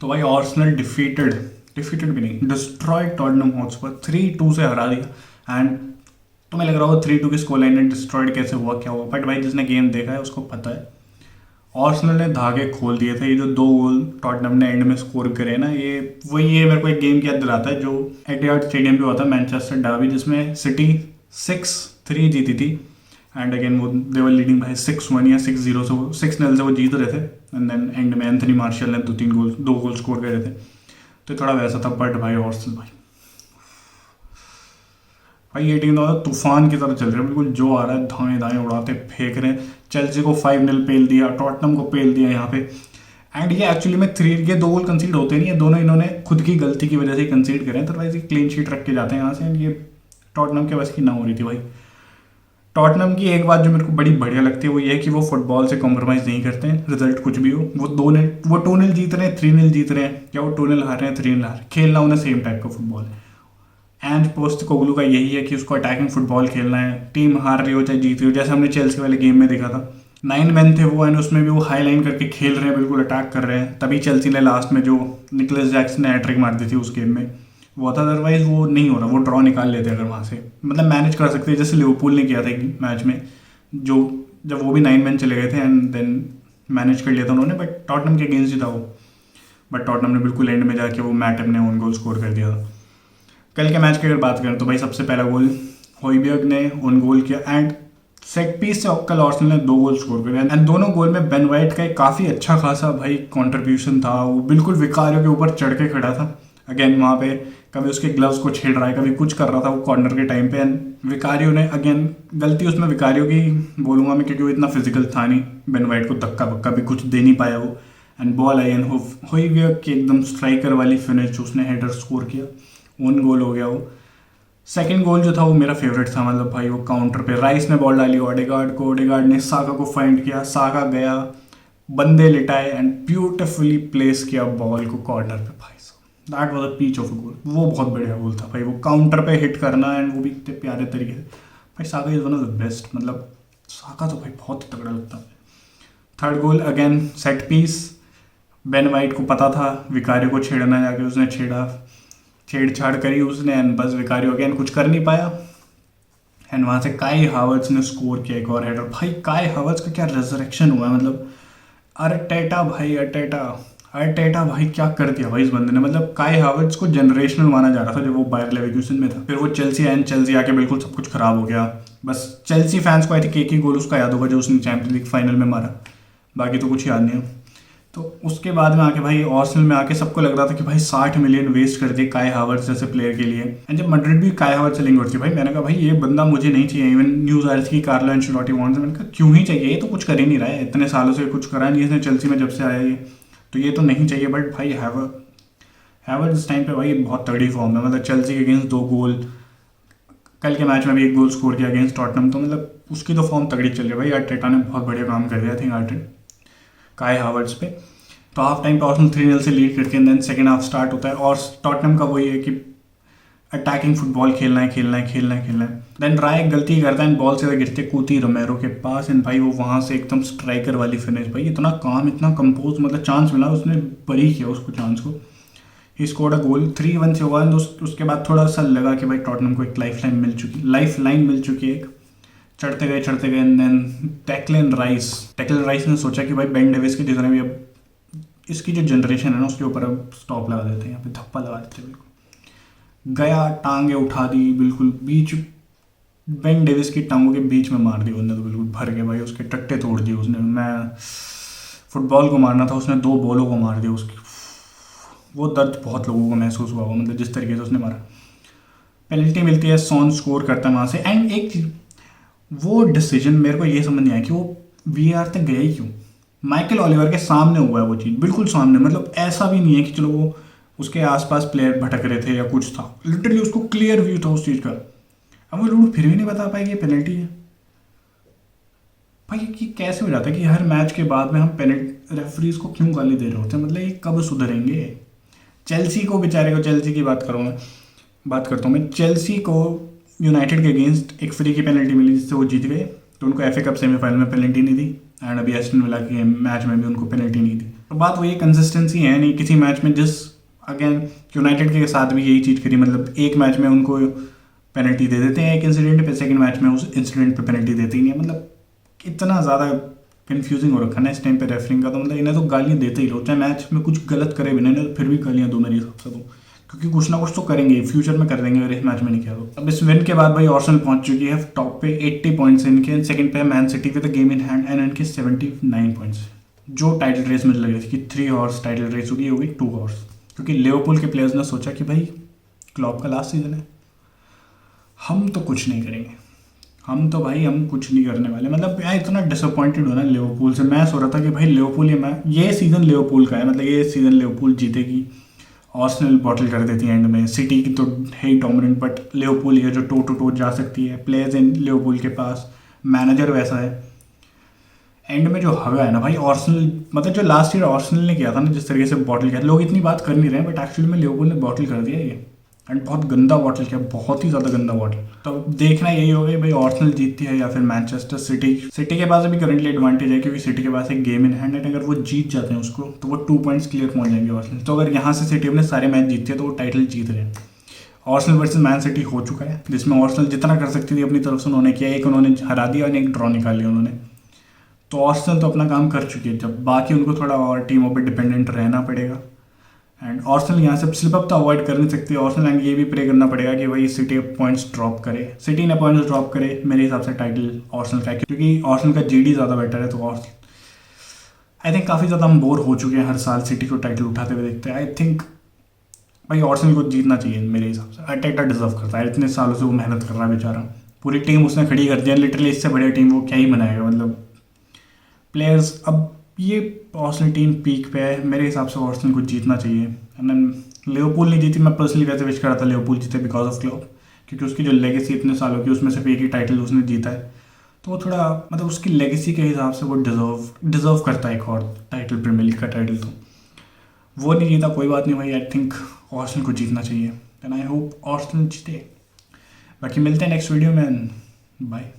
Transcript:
तो भाई Arsenal defeated defeated भी नहीं, डिस्ट्रॉयड टॉटनहम हॉटस्पर 3-2 से हरा दिया। एंड तुम्हें लग रहा होगा 3-2 की स्कोर लाइन ने डिस्ट्रॉयड कैसे हुआ, क्या हुआ, बट भाई जिसने गेम देखा है उसको पता है आर्सेनल ने धागे खोल दिए थे। ये जो 2 गोल टॉटनहम ने एंड में स्कोर करे ना, ये वही है, मेरे को एक गेम की याद दिलाता है जो एटिहाद स्टेडियम पे हुआ था, मैनचेस्टर डार्बी, जिसमें सिटी 6-3 जीती थी। एंड अगेन वो दे वर लीडिंग भाई 6-1 या 6-0 से, वो 6-0 से वो जीत रहे थे। एंड देन एंड में एंथनी मार्शल ने 2 गोल स्कोर करे थे। तो थोड़ा वैसा था, बट भाई आर्सेनल भाई ये टीम तो तूफान की तरह चल रही है, बिल्कुल जो आ रहा है धाएं धाएं उड़ाते फेंक रहे हैं। चेल्सी को 5-0 पेल दिया, टॉटनम को पेल दिया यहाँ पे। एंड ये एक्चुअली में ये 2 गोल कंसीड होते नहीं है, दोनों इन्होंने खुद की गलती की वजह से कंसीड करें, अदरवाइज ये क्लीन शीट रख के जाते हैं यहाँ से। एंड ये टॉटनम के बस की ना हो रही थी भाई। टॉटनम की एक बात जो मेरे को बड़ी बढ़िया लगती है वो ये है कि वो फुटबॉल से कॉम्प्रोमाइज़ नहीं करते हैं, रिजल्ट कुछ भी हो। वो 2-0 जीत रहे हैं, 3-0 जीत रहे हैं, या वो 2-0 हार रहे हैं, 3-0 हार रहे हैं, खेलना उन्हें सेम टाइप का फुटबॉल है। एंड पोस्टेकोग्लू का यही है कि उसको अटैकिंग फुटबॉल खेलना है, टीम हार रही हो चाहे जीत रही हो, जैसे हमने चेल्सी वाले गेम में देखा था। 9 मैन थे वो, एंड उसमें भी वो हाई लाइन करके खेल रहे हैं, बिल्कुल अटैक कर रहे हैं। तभी चेल्सी ने लास्ट में जो निकोलस जैक्सन ने हैट्रिक मार दी थी उस गेम में वो था, अदरवाइज वो नहीं हो रहा, वो ड्रॉ निकाल लेते अगर वहाँ से, मतलब मैनेज कर सकते, जैसे लिवरपूल ने किया था एक मैच में, जो जब वो भी 9 मैन चले गए थे एंड देन मैनेज कर लिया था उन्होंने, बट टॉटनम के अगेंस्ट ही था वो। बट टॉटनम ने बिल्कुल एंड में जाके वो मैटअप ने ओन गोल स्कोर कर दिया था। कल के मैच की अगर बात करें तो भाई सबसे पहला गोल हॉयबर्ग ने ओन गोल किया, एंड सेट पीस से कल आर्सेनल ने 2 गोल स्कोर करे। एंड दोनों गोल में बेन वाइट का एक काफ़ी अच्छा खासा भाई कंट्रीब्यूशन था, वो बिल्कुल विकारियो के ऊपर चढ़ के खड़ा था। अगेन वहाँ पे कभी उसके ग्लव्स को छेड़ रहा है, कभी कुछ कर रहा था वो कॉर्नर के टाइम पे। एंड विकारियो ने अगेन गलती उसमें विकारियो की बोलूँगा मैं, क्योंकि वो इतना फिजिकल था नहीं, बेन वाइट को धक्का बक्का भी कुछ दे नहीं पाया वो। एंड बॉल आई एंड हॉयबर्ग की एकदम स्ट्राइकर वाली फिनिश जो उसने हेडर स्कोर किया, ओन गोल हो गया वो। सेकंड गोल जो था वो मेरा फेवरेट था, मतलब भाई वो काउंटर पे राइस ने बॉल डाली ओडेगार्ड को, ओडेगार्ड ने साका को फाइंड किया, साका गया, बंदे लिटाए एंड ब्यूटिफुली प्लेस किया बॉल को कॉर्नर पे। भाई that was a peach of a goal, वो बहुत बढ़िया गोल था भाई, वो काउंटर पे हिट करना एंड वो भी इतने प्यारे तरीके से। भाई Saka is one of the best, मतलब साका तो भाई बहुत तगड़ा लगता है। Third goal again set piece, Ben White को पता था विकारियो को छेड़ना, जाके उसने छेड़छाड़ करी उसने, एंड बस विकारियो अगेन कुछ कर नहीं पाया। एंड वहाँ से काई हावर्ट्स ने स्कोर किया एक और हेडर। भाई काई हावर्ट्स का क्या रेजरेक्शन हुआ है, मतलब अरटेटा भाई क्या कर दिया भाई इस बंदे ने। मतलब काई हावर्ट्स को जनरेशनल माना जा रहा था जब वो बायर लेवरकुसेन में था, फिर वो चेल्सी आके बिल्कुल सब कुछ खराब हो गया। बस चेल्सी फैंस को आई थिंक एक ही गोल उसका याद होगा जो उसने चैंपियंस लीग फाइनल में मारा, बाकी तो कुछ याद नहीं है। तो उसके बाद में आके भाई आर्सेनल में आके सबको लग रहा था कि भाई 60 मिलियन वेस्ट कर दिए काई हावर्ट्स जैसे प्लेयर के लिए। एंड जब मैड्रिड भी काई हावर्ट्स सेलिंग करती है, भाई मैंने कहा भाई ये बंदा मुझे नहीं चाहिए। इवन न्यूज़ आ रही थी कि कार्लो एंचेलोटी वांट्स, मैंने कहा क्यों ही चाहिए, ये तो कुछ कर ही नहीं रहा है, इतने सालों से कुछ करा नहीं इसने चेल्सी में जब से आया ये, तो ये तो नहीं चाहिए। बट भाई हैवर्ट्स इस टाइम पे भाई बहुत तगड़ी फॉर्म है, मतलब चेल्सी के अगेंस्ट 2 गोल, कल के मैच में भी 1 गोल स्कोर किया अगेंस्ट टॉटनम, तो मतलब उसकी तो फॉर्म तगड़ी चल रही है भाई। अरटेटा ने बहुत बढ़िया काम कर दिया थिंक काई हावर्ट्स पे। तो हाफ टाइम पे आर्सेनल 3-0 से लीड करके देन सेकंड हाफ स्टार्ट होता है, और टॉटनम का वही है कि अटैकिंग फुटबॉल खेलना है। देन राय गलती करता है, बॉल से गिरते कूती रोमेरो के पास, एंड भाई वो वहाँ से एकदम स्ट्राइकर वाली फिनिश, भाई इतना काम इतना कंपोज, मतलब चांस मिला उसने बरी किया उसको चांस को, ही स्कोर्ड अ गोल। 3-1 से हुआ। उसके बाद थोड़ा सा लगा कि भाई टॉटनम को एक लाइफ लाइन मिल चुकी है एक। चढ़ते गए एंड देन टैकलन राइस ने सोचा कि भाई बेन डेविस की जगह भी अब इसकी जो जनरेशन है ना उसके ऊपर अब स्टॉप लगा देते हैं, यहाँ पे धप्पा लगा देते हैं। बिल्कुल गया, टांगे उठा दी, बिल्कुल बीच बेन डेविस की टांगों के बीच में मार दी उसने, तो बिल्कुल भर के भाई उसके टट्टे तोड़ दिए उसने। मैं फुटबॉल को मारना था, उसने 2 बॉलों को मार दिया उसकी, वो दर्द बहुत लोगों को महसूस हुआ, मतलब जिस तरीके से उसने मारा। पेनल्टी मिलती है, सॉन स्कोर करता है वहाँ से। एंड एक चीज, वो डिसीजन मेरे को ये समझ नहीं आया कि वो वीआर तक गया ही क्यों। माइकल ओलिवर के सामने हुआ है वो चीज़, बिल्कुल सामने, मतलब ऐसा भी नहीं है कि चलो वो उसके आसपास प्लेयर भटक रहे थे या कुछ था, लिटरली उसको क्लियर व्यू था उस चीज़ का। अब वो लोग फिर भी नहीं बता पाए कि ये पेनल्टी है। भाई कि कैसे हो जाता है कि हर मैच के बाद में हम पेनल्टी रेफरीज को क्यों गाली दे रहे होते हैं, मतलब ये कब सुधरेंगे। चेल्सी को बेचारे को, चेल्सी की बात करता हूँ मैं, चेल्सी को यूनाइटेड के अगेंस्ट एक फ्री की पेनल्टी मिली जिससे वो जीत गए, तो उनको एफए कप सेमीफाइनल में पेनल्टी नहीं दी, एंड अभी एस्टन विला के मैच में भी उनको पेनल्टी नहीं दी। तो बात वही कंसिस्टेंसी है नहीं किसी मैच में। जिस अगेन यूनाइटेड के साथ भी यही चीज़ करी, मतलब एक मैच में उनको पेनल्टी दे देते हैं एक इंसिडेंट पे, सेकंड मैच में उस इंसिडेंट पे पेनल्टी देते ही नहीं है। मतलब इतना ज़्यादा कंफ्यूजिंग हो रखा है ना इस टाइम पे रेफरिंग का। तो मतलब इन्हें तो गालियाँ देते ही रहो, चाहे मैच में कुछ गलत करे भी नहीं तो फिर भी गालियाँ दो मेरे हिसाब से। तो क्योंकि कुछ ना कुछ तो करेंगे, फ्यूचर में कर देंगे अगर इस मैच में नहीं किया तो। अब इस विन के बाद भाई आर्सेनल पहुंच चुकी है टॉप पे 80 पॉइंट्स इनके, सेकंड पे है man city with game in hand and इनके 79 पॉइंट्स। जो टाइटल रेस में लग रही थी कि 3 हॉर्स टाइटल रेस होगी, 2 हॉर्स, क्योंकि लिवरपूल के प्लेयर्स ने सोचा कि भाई क्लॉप का लास्ट सीजन है, हम तो कुछ नहीं करेंगे, हम कुछ नहीं करने वाले। मतलब मैं इतना डिसअपॉइंटेड हूँ ना लिवरपूल से। मैं सोच रहा था कि भाई लिवरपूल ये सीज़न लिवरपूल का है, मतलब ये सीज़न लिवरपूल जीतेगी। आर्सेनल बॉटल कर देती है एंड में, सिटी की तो है ही डोमिनेंट, बट लिवरपूल है जो टो टू टो जा सकती है। प्लेयर्स इन लिवरपूल के पास, मैनेजर वैसा है। एंड में जो हवा है ना भाई आर्सेनल, मतलब जो लास्ट ईयर आर्सेनल ने किया था ना जिस तरीके से बॉटल किया, लोग इतनी बात कर नहीं रहे हैं बट एक्चुअली में लिवरपूल ने बॉटल कर दिया ये। एंड बहुत गंदा बॉटल किया, बहुत ही ज़्यादा गंदा बॉटल। तो अब देखना यही होगा भाई आर्सेनल जीतती है या फिर मैनचेस्टर सिटी। सिटी के पास अभी करंटली एडवांटेज है क्योंकि सिटी के पास एक गेम इन हैंड है, अगर वो जीत जाते हैं उसको तो वो 2 पॉइंट्स क्लियर पहुंच जाएंगे आर्सेनल। तो अगर यहाँ से सिटी अपने सारे मैच जीतती है तो वो टाइटल जीत रहे हैं। आर्सेनल वर्सेस मैन सिटी हो चुका है जिसमें आर्सेनल जितना कर सकती थी अपनी तरफ से उन्होंने किया, एक उन्होंने हरा दिया और एक ड्रॉ निकाल लिया उन्होंने। तो आर्सेनल तो अपना काम कर चुकी है, जब बाकी उनको थोड़ा और टीमों पर डिपेंडेंट रहना पड़ेगा। एंड आर्सेनल यहाँ से स्लिप अप तो अवॉइड कर नहीं सकती आर्सेनल, एंड ये भी प्रे करना पड़ेगा कि भाई सिटी पॉइंट्स ड्रॉप करे, सिटी ने पॉइंट्स ड्रॉप करे। मेरे हिसाब से टाइटल आर्सेनल का है क्योंकि आर्सेनल का जीडी ज़्यादा बेटर है। तो आई थिंक काफ़ी ज़्यादा हम बोर हो चुके हैं हर साल सिटी को टाइटल उठाते हुए देखते हैं। आई थिंक भाई आर्सेनल को जीतना चाहिए मेरे हिसाब से। अटेटा डिजर्व करता है, इतने सालों से वो मेहनत कर रहा है बेचारा, पूरी टीम उसने खड़ी कर दिया लिटरली। इससे बढ़िया टीम वो क्या ही बनाएगा। मतलब प्लेयर्स, अब ये आर्सेनल टीम पीक पे है, मेरे हिसाब से आर्सेनल को जीतना चाहिए। एंड लिवरपूल नहीं जीती, मैं पर्सनली वैसे विश करा था लिवरपूल जीते बिकॉज ऑफ क्लब, क्योंकि उसकी जो लेगेसी इतने सालों की उसमें सिर्फ एक ही टाइटल उसने जीता है। तो वो थोड़ा मतलब उसकी लेगेसी के हिसाब से वो डिज़र्व करता है एक और टाइटल, प्रीमियर लीग का टाइटल। तो वो नहीं जीता, कोई बात नहीं भाई। आई थिंक आर्सेनल को जीतना चाहिए एंड आई होप आर्सेनल जीते। बाकी मिलते हैं नेक्स्ट वीडियो में, बाय।